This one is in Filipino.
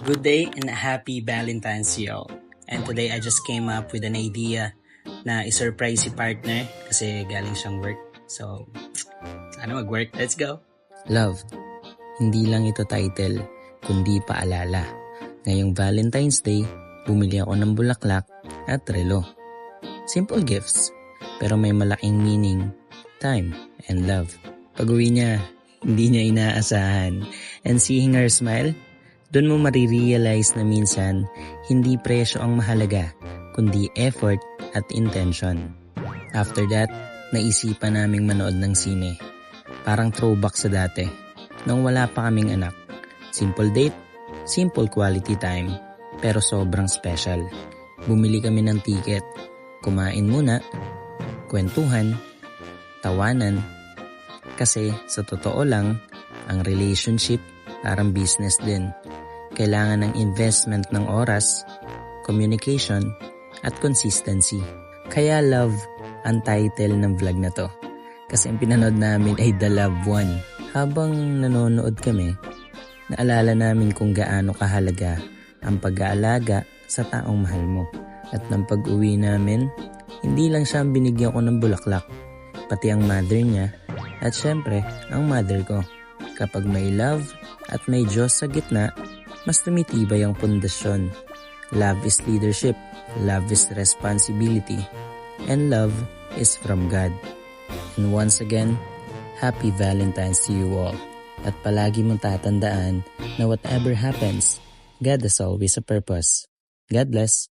Good day and happy Valentine's to you all. And today I just came up with an idea na i-surprise si partner kasi galing siyang work. So, sana mag-work. Let's go! Love, hindi lang ito title, kundi paalala. Ngayong Valentine's Day, bumili ako ng bulaklak at relo. Simple gifts, pero may malaking meaning, time, and love. Pag-uwi niya, hindi niya inaasahan. And seeing her smile, doon mo marirealize na minsan, hindi presyo ang mahalaga, kundi effort at intention. After that, naisipan naming manood ng sine. Parang throwback sa dati, nang wala pa kaming anak. Simple date, simple quality time, pero sobrang special. Bumili kami ng ticket, kumain muna, kwentuhan, tawanan. Kasi sa totoo lang, ang relationship parang business din. Kailangan ng investment ng oras, communication, at consistency. Kaya love ang title ng vlog na to. Kasi ang pinanood namin ay The Loved One. Habang nanonood kami, naalala namin kung gaano kahalaga ang pag-aalaga sa taong mahal mo. At nang pag-uwi namin, hindi lang siya ang binigyan ko ng bulaklak, pati ang mother niya, at syempre, ang mother ko. Kapag may love at may Diyos sa gitna, mas tumitibay ang pundasyon. Love is leadership, love is responsibility, and love is from God. And once again, happy Valentine's to you all. At palagi mong tatandaan na whatever happens, God has always a purpose. God bless.